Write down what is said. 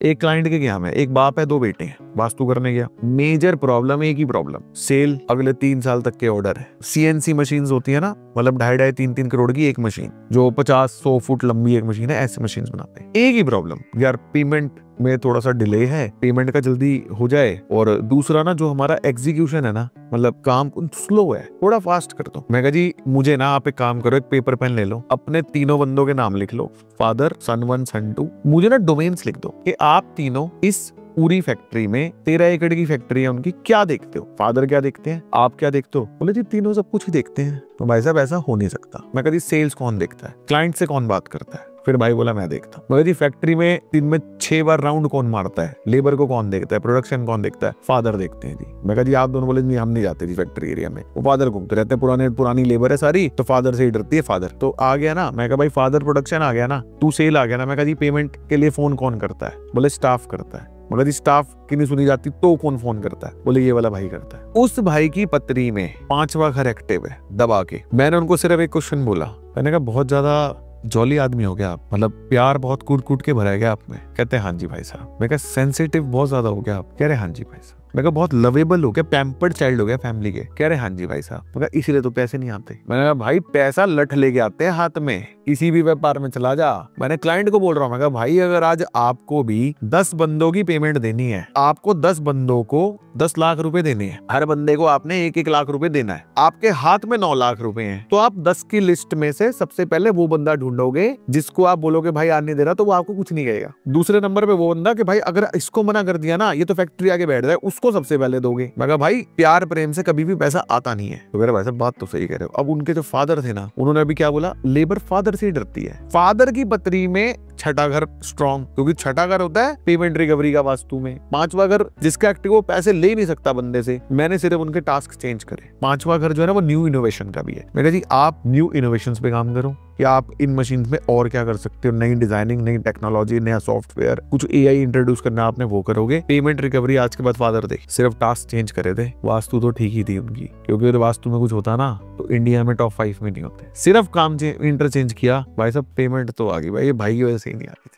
एक क्लाइंट के क्या में एक बाप है, दो बेटे हैं, वास्तु करने गया, मेजर प्रॉब्लम एक ही प्रॉब्लम, सेल अगले 3 साल तक के ऑर्डर है। सीएनसी मशीन्स होती है ना, मतलब 2.5-3 करोड़ की एक मशीन, जो 50-100 फुट लंबी एक मशीन है, ऐसे मशीन बनाते हैं। एक ही प्रॉब्लम यार, पेमेंट में थोड़ा सा डिले है, पेमेंट का जल्दी हो जाए, और दूसरा ना जो हमारा एग्जीक्यूशन है ना, मतलब काम स्लो है, थोड़ा फास्ट कर दो। मैं कहा जी मुझे ना आप एक काम करो, एक पेपर पेन ले लो, अपने तीनों बंदों के नाम लिख लो, फादर, सन 1, सन 2, मुझे ना डोमेन्स लिख दो कि आप तीनों इस पूरी फैक्ट्री में 13 एकड़ की फैक्ट्री है उनकी, क्या देखते हो? फादर क्या देखते हैं, आप क्या देखते हो? बोले जी तीनों सब कुछ ही देखते हैं। तो भाई साहब ऐसा हो नहीं सकता। मैं कहा जी सेल्स कौन देखता है, क्लाइंट से कौन बात करता है? फिर भाई बोला मैं देखता। मैं जी फैक्ट्री में दिन में 6 बार राउंड कौन मारता है, लेबर को कौन देखता है, प्रोडक्शन कौन देखता है? फादर देखते हैं जी। मैं कहा जी आप दोनों बोले नहीं हम नहीं जाते जी फैक्ट्री एरिया में, वो फादर घूमते रहते हैं, पुरानी लेबर है सारी, तो फादर से ही डरती है फादर। तो आ गया ना, मैं कहा भाई फादर प्रोडक्शन आ गया ना, तू सेल आ गया ना। मैं कहा जी पेमेंट के लिए फोन कौन करता है? बोले स्टाफ करता है। मगर जी स्टाफ की नहीं सुनी जाती तो कौन फोन करता है? बोले ये वाला भाई करता है। उस भाई की पत्री में 5वां घर एक्टिव है दबा के। मैंने उनको सिर्फ एक क्वेश्चन बोला, मैंने कहा बहुत ज्यादा जॉली आदमी हो गया आप, मतलब प्यार बहुत कूट कूट के भरा गया आप में। कहते हैं हाँ जी भाई साहब। मैं कहा सेंसिटिव बहुत ज्यादा हो गया आप? कह रहे हाँ जी भाई साहब। मैं कहा बहुत लवेबल हो गया, पैम्पर्ड चाइल्ड हो गया फैमिली के? कह रहे हाँ जी भाई साहब। मैं कहा इसीलिए तो पैसे नहीं आते। मैंने कहा भाई पैसा लठ लेके आते हैं हाथ में, किसी भी व्यापार में चला जा। मैंने क्लाइंट को बोल रहा हूँ, मैं कहा भाई अगर आज आपको भी 10 बंदों की पेमेंट देनी है, आपको 10 बंदों को 10 लाख रुपए देने हैं, हर बंदे को आपने 1-1 लाख रुपए देना है, आपके हाथ में 9 लाख रुपए हैं, तो आप 10 की लिस्ट में से सबसे पहले वो बंदा ढूंढोगे जिसको आप बोलोगे भाई आने दे रहा, तो वो आपको कुछ नहीं कहेगा। दूसरे नंबर पे वो बंदा कि भाई अगर इसको मना कर दिया ना, ये तो फैक्ट्री आगे बैठ जाए, उसको सबसे पहले दोगे। मैं कहा भाई प्यार प्रेम से कभी भी पैसा आता नहीं है। तो कह रहे भाई साहब बात तो सही कह रहे हो। अब उनके जो फादर थे ना, उन्होंने अभी क्या बोला, लेबर फादर से ही डरती है। फादर की पत्री में छठा घर स्ट्रॉन्ग, क्योंकि छठा घर होता है पेमेंट रिकवरी का वास्तु में। 5वां घर जिसका एक्टिव वो पैसे ले नहीं सकता बंदे से, मैंने सिर्फ उनके टास्क चेंज करे। 5वां घर जो है ना वो न्यू इनोवेशन का भी है। मैं कहा जी आप न्यू इनोवेशन पे काम करो, या आप इन मशीन में और क्या कर सकते हो, नई डिजाइनिंग, नई टेक्नोलॉजी, नया सॉफ्टवेयर, कुछ एआई इंट्रोड्यूस करना आपने वो करोगे। पेमेंट रिकवरी आज के बाद फादर दे, सिर्फ टास्क चेंज करे थे, वास्तु तो ठीक ही थी उनकी, क्योंकि अगर वास्तु में कुछ होता ना तो इंडिया में टॉप 5 में नहीं होते। सिर्फ काम इंटरचेंज किया भाई साहब, पेमेंट तो आ गई भाई, ये भाई की वजह से ही नहीं आ रही थी।